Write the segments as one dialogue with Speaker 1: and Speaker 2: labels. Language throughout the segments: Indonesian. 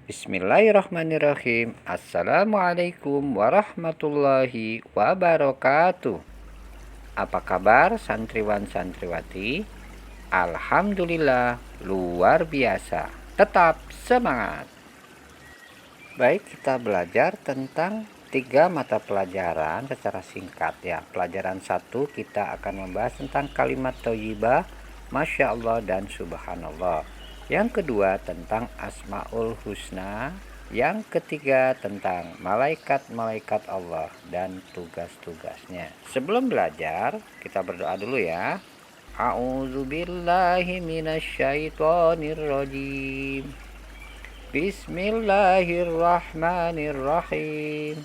Speaker 1: Bismillahirrahmanirrahim. Assalamualaikum warahmatullahi wabarakatuh. Apa kabar santriwan santriwati? Alhamdulillah luar biasa. Tetap semangat. Baik, kita belajar tentang 3 mata pelajaran secara singkat ya. Pelajaran 1 kita akan membahas tentang kalimat thayyibah, Masya Allah dan Subhanallah. Yang kedua tentang Asmaul Husna. Yang ketiga tentang malaikat-malaikat Allah dan tugas-tugasnya. Sebelum belajar, kita berdoa dulu ya. A'udzubillahi minasyaitonirrajim. Bismillahirrahmanirrahim.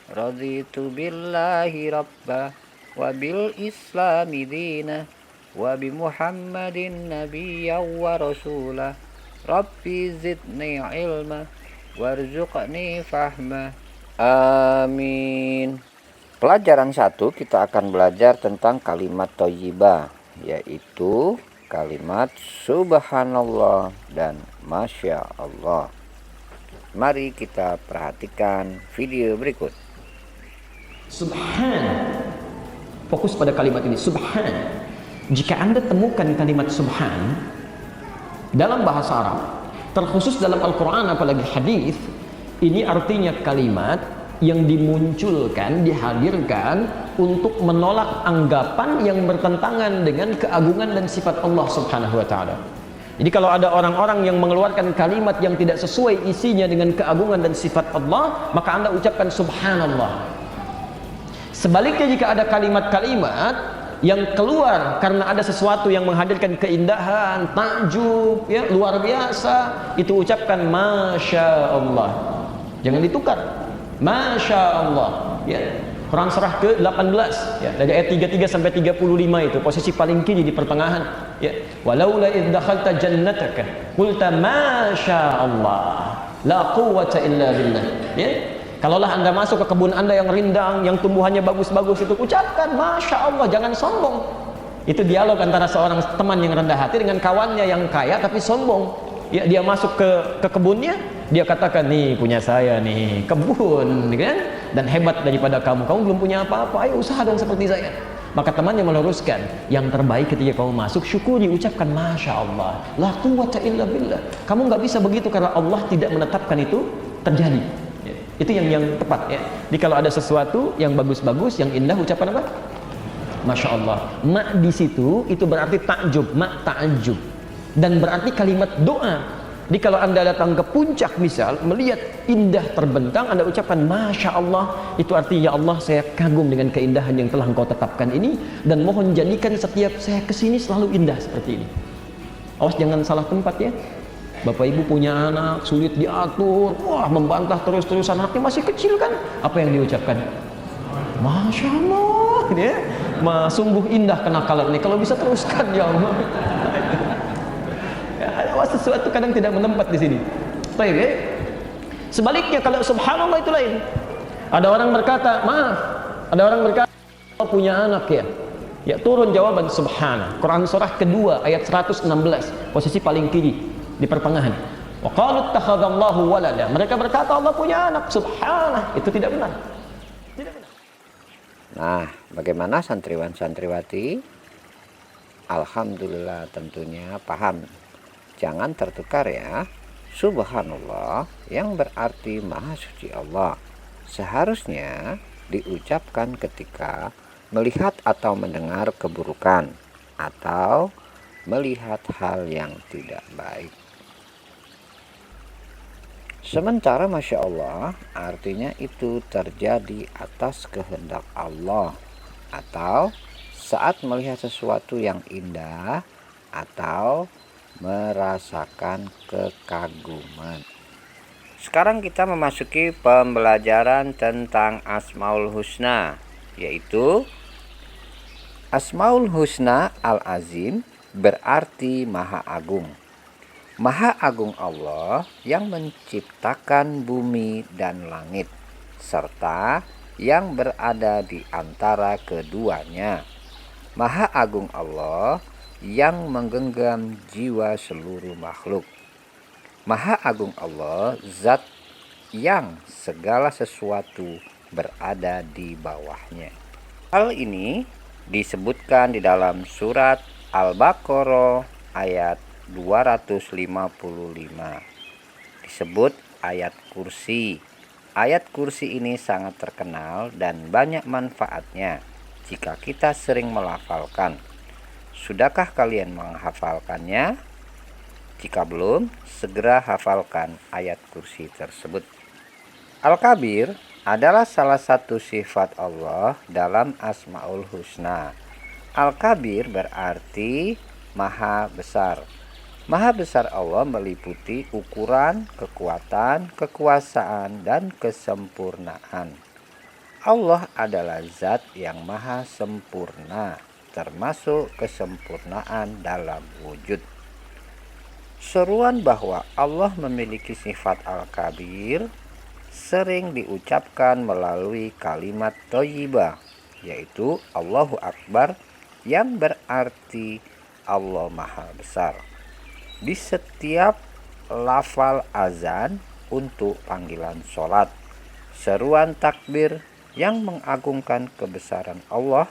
Speaker 1: Raditu billahi rabba wa bil islami dina wa bi Muhammadin nabiyyan wa rasulah. Rabbi zidni ilma warzuqni fahma. Amin. Pelajaran 1 kita akan belajar tentang kalimat thayyibah, yaitu kalimat subhanallah dan masya Allah. Mari kita perhatikan video berikut.
Speaker 2: Subhan. Fokus pada kalimat ini, subhan. Jika Anda temukan kalimat subhan dalam bahasa Arab, terkhusus dalam Al-Quran apalagi hadis, ini artinya kalimat yang dimunculkan, dihadirkan untuk menolak anggapan yang bertentangan dengan keagungan dan sifat Allah Subhanahu wa taala. Jadi kalau ada orang-orang yang mengeluarkan kalimat yang tidak sesuai isinya dengan keagungan dan sifat Allah, maka Anda ucapkan subhanallah. Sebaliknya jika ada kalimat-kalimat yang keluar karena ada sesuatu yang menghadirkan keindahan, takjub, ya, luar biasa, itu ucapkan masya Allah. Jangan ditukar. Masya Allah. Ya. Quran surah ke-18 ya, dari ayat 33 sampai 35 itu posisi paling kiri di pertengahan ya. Walaula idh dakhalta jannataka qulta masya Allah la quwwata illa billah ya. Kalaulah Anda masuk ke kebun Anda yang rindang, yang tumbuhannya bagus-bagus, itu ucapkan masya Allah, jangan sombong. Itu dialog antara seorang teman yang rendah hati dengan kawannya yang kaya tapi sombong ya. Dia masuk ke kebunnya, dia katakan, nih punya saya nih kebun kan, dan hebat daripada kamu belum punya apa-apa, ayo usaha dong seperti saya. Maka temannya meluruskan, yang terbaik ketika kamu masuk syukuri, ucapkan masya Allah la quwwata illa billah. Kamu nggak bisa begitu karena Allah tidak menetapkan itu terjadi ya. Itu yang tepat ya. Jadi kalau ada sesuatu yang bagus-bagus, yang indah, ucapan apa? Masya Allah. Ma di situ itu berarti takjub, ma takjub, dan berarti kalimat doa. Jadi kalau Anda datang ke puncak misal, melihat indah terbentang, Anda ucapkan masya Allah, itu artinya ya Allah, saya kagum dengan keindahan yang telah Engkau tetapkan ini, dan mohon jadikan setiap saya kesini selalu indah seperti ini. Awas jangan salah tempat ya. Bapak ibu punya anak sulit diatur, wah membantah terus-terusan, anaknya masih kecil kan, apa yang diucapkan? Masya Allah ya. Sungguh indah kenakalan ini, kalau bisa teruskan ya Allah. Sesuatu kadang tidak menempat di sini. Baik ya. Sebaliknya kalau subhanallah itu lain. Ada orang berkata, maaf, ada orang berkata Allah punya anak ya. Ya turun jawaban subhana. Quran surah kedua ayat 116, posisi paling kiri di pertengahan. Wa qalu ittakhadallahu walada. Mereka berkata Allah punya anak, subhana. Itu tidak benar. Tidak benar.
Speaker 1: Nah, bagaimana santriwan santriwati? Alhamdulillah tentunya paham. Jangan tertukar ya. Subhanallah yang berarti maha suci Allah seharusnya diucapkan ketika melihat atau mendengar keburukan atau melihat hal yang tidak baik. Sementara masya Allah artinya itu terjadi atas kehendak Allah, atau saat melihat sesuatu yang indah atau merasakan kekaguman. Sekarang kita memasuki pembelajaran tentang Asmaul Husna, yaitu Asmaul Husna Al-Azim berarti Maha Agung. Maha Agung Allah yang menciptakan bumi dan langit, serta yang berada di antara keduanya. Maha Agung Allah yang menggenggam jiwa seluruh makhluk. Maha Agung Allah, zat yang segala sesuatu berada di bawahnya. Hal ini disebutkan di dalam surat Al-Baqarah ayat 255. Disebut ayat kursi. Ayat kursi ini sangat terkenal dan banyak manfaatnya jika kita sering melafalkan. Sudahkah kalian menghafalkannya? Jika belum, segera hafalkan ayat kursi tersebut. Al-Kabir adalah salah satu sifat Allah dalam Asmaul Husna. Al-Kabir berarti Maha Besar. Maha Besar Allah meliputi ukuran, kekuatan, kekuasaan, dan kesempurnaan. Allah adalah zat yang maha sempurna, termasuk kesempurnaan dalam wujud. Seruan bahwa Allah memiliki sifat Al-Kabir sering diucapkan melalui kalimat thayyibah, yaitu Allahu Akbar, yang berarti Allah Maha Besar. Di setiap lafal azan untuk panggilan sholat, seruan takbir yang mengagungkan kebesaran Allah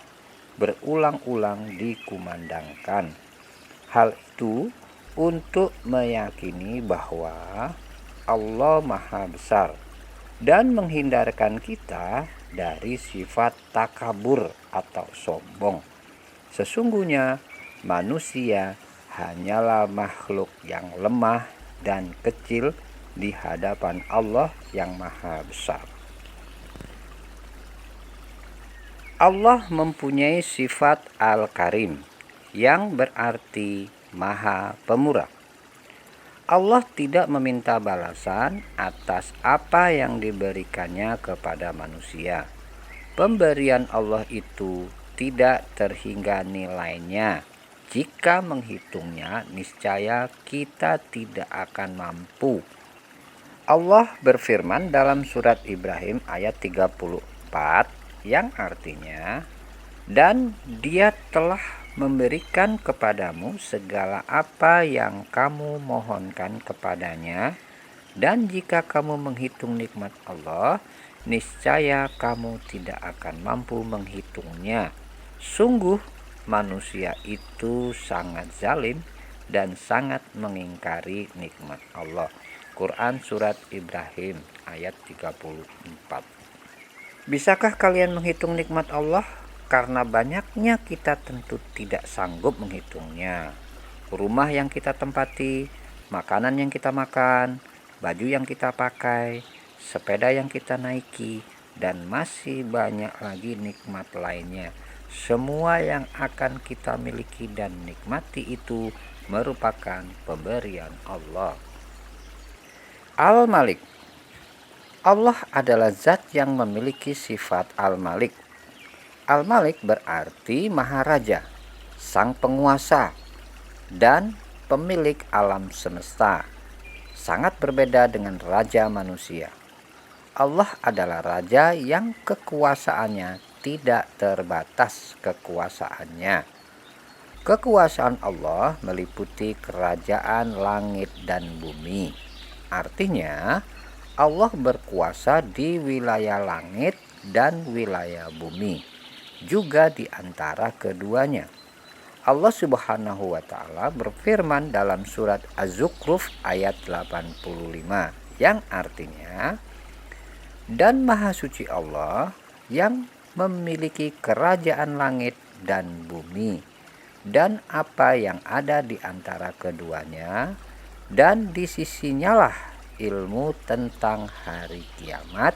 Speaker 1: berulang-ulang dikumandangkan. Hal itu untuk meyakini bahwa Allah Maha Besar dan menghindarkan kita dari sifat takabur atau sombong. Sesungguhnya manusia hanyalah makhluk yang lemah dan kecil di hadapan Allah yang Maha Besar. Allah mempunyai sifat Al-Karim yang berarti Maha Pemurah. Allah tidak meminta balasan atas apa yang diberikannya kepada manusia. Pemberian Allah itu tidak terhingga nilainya. Jika menghitungnya, niscaya kita tidak akan mampu. Allah berfirman dalam surat Ibrahim ayat 34 yang artinya, dan Dia telah memberikan kepadamu segala apa yang kamu mohonkan kepadanya, dan jika kamu menghitung nikmat Allah, niscaya kamu tidak akan mampu menghitungnya. Sungguh manusia itu sangat zalim dan sangat mengingkari nikmat Allah. Quran surat Ibrahim ayat 34. Bisakah kalian menghitung nikmat Allah? Karena banyaknya kita tentu tidak sanggup menghitungnya. Rumah yang kita tempati, makanan yang kita makan, baju yang kita pakai, sepeda yang kita naiki, dan masih banyak lagi nikmat lainnya. Semua yang akan kita miliki dan nikmati itu merupakan pemberian Allah. Al-Malik. Allah adalah zat yang memiliki sifat Al-Malik. Al-Malik berarti Maharaja, Sang Penguasa, dan pemilik alam semesta. Sangat berbeda dengan raja manusia. Allah adalah raja yang kekuasaannya tidak terbatas kekuasaannya. Kekuasaan Allah meliputi kerajaan langit dan bumi. Artinya, Allah berkuasa di wilayah langit dan wilayah bumi, juga di antara keduanya. Allah Subhanahu wa Ta'ala berfirman dalam surat Az-Zukhruf ayat 85 yang artinya, dan Maha Suci Allah yang memiliki kerajaan langit dan bumi dan apa yang ada di antara keduanya, dan di sisinyalah ilmu tentang hari kiamat,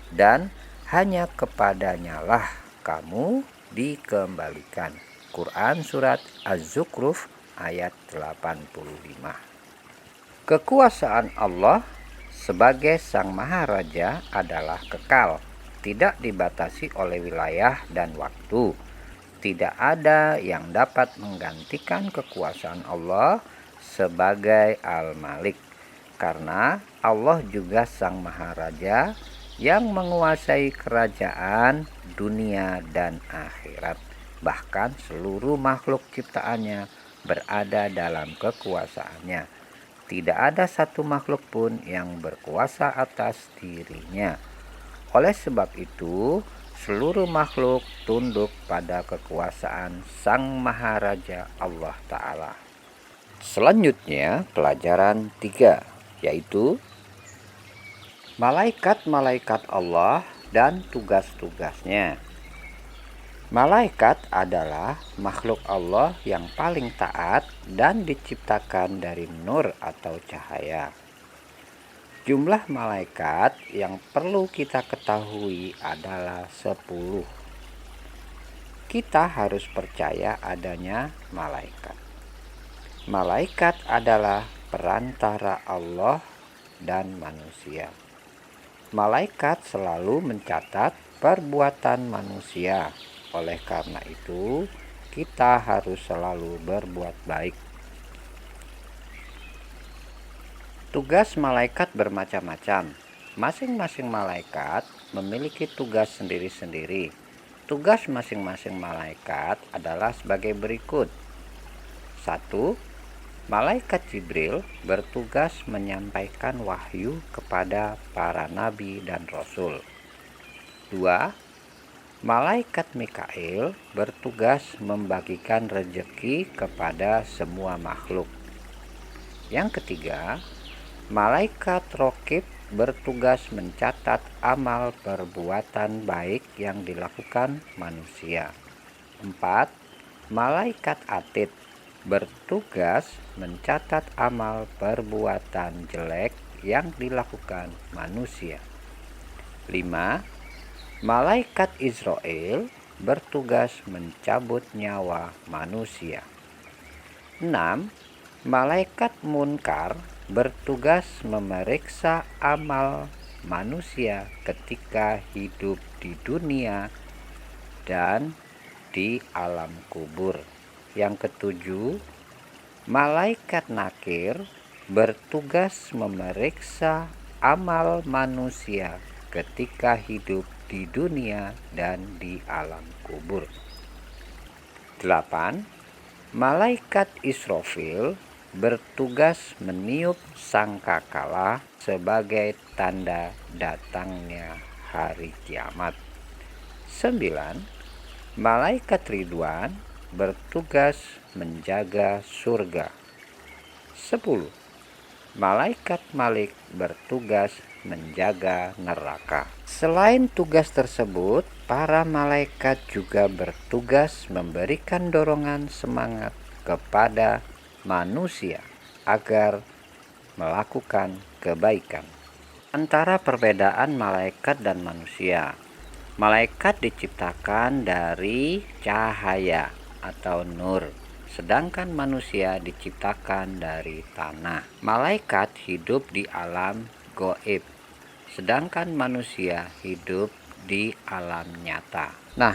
Speaker 1: dan hanya kepadanyalah kamu dikembalikan. Quran surat Az-Zukhruf ayat 85. Kekuasaan Allah sebagai Sang Maharaja adalah kekal, tidak dibatasi oleh wilayah dan waktu. Tidak ada yang dapat menggantikan kekuasaan Allah sebagai Al-Malik, karena Allah juga Sang Maharaja yang menguasai kerajaan dunia dan akhirat. Bahkan seluruh makhluk ciptaannya berada dalam kekuasaannya. Tidak ada satu makhluk pun yang berkuasa atas dirinya. Oleh sebab itu, seluruh makhluk tunduk pada kekuasaan Sang Maharaja Allah Ta'ala. Selanjutnya, pelajaran 3, yaitu malaikat-malaikat Allah dan tugas-tugasnya. Malaikat adalah makhluk Allah yang paling taat dan diciptakan dari nur atau cahaya. Jumlah malaikat yang perlu kita ketahui adalah 10. Kita harus percaya adanya malaikat. Malaikat adalah perantara Allah dan manusia. Malaikat selalu mencatat perbuatan manusia. Oleh karena itu, kita harus selalu berbuat baik. Tugas malaikat bermacam-macam. Masing-masing malaikat memiliki tugas sendiri-sendiri. Tugas masing-masing malaikat adalah sebagai berikut. 1. Malaikat Jibril bertugas menyampaikan wahyu kepada para nabi dan rasul. 2. Malaikat Mikail bertugas membagikan rezeki kepada semua makhluk. Yang ketiga, malaikat Raqib bertugas mencatat amal perbuatan baik yang dilakukan manusia. 4. Malaikat Atid bertugas mencatat amal perbuatan jelek yang dilakukan manusia. 5. Malaikat Israel bertugas mencabut nyawa manusia. 6. Malaikat Munkar bertugas memeriksa amal manusia ketika hidup di dunia dan di alam kubur. Yang ketujuh, malaikat Nakir bertugas memeriksa amal manusia ketika hidup di dunia dan di alam kubur. 8. Malaikat Israfil bertugas meniup sangkakala sebagai tanda datangnya hari kiamat. 9. Malaikat Ridwan bertugas menjaga surga. 10. Malaikat Malik bertugas menjaga neraka. Selain tugas tersebut, para malaikat juga bertugas memberikan dorongan semangat kepada manusia agar melakukan kebaikan. Antara perbedaan malaikat dan manusia, malaikat diciptakan dari cahaya atau nur, sedangkan manusia diciptakan dari tanah. Malaikat hidup di alam gaib, sedangkan manusia hidup di alam nyata. Nah,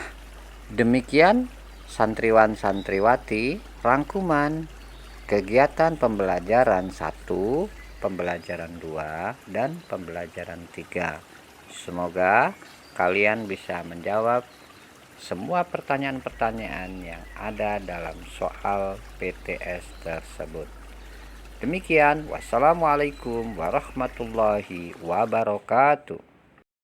Speaker 1: demikian santriwan-santriwati rangkuman kegiatan pembelajaran 1, pembelajaran 2, dan pembelajaran 3. Semoga kalian bisa menjawab semua pertanyaan-pertanyaan yang ada dalam soal PTS tersebut. Demikian, wassalamualaikum warahmatullahi wabarakatuh.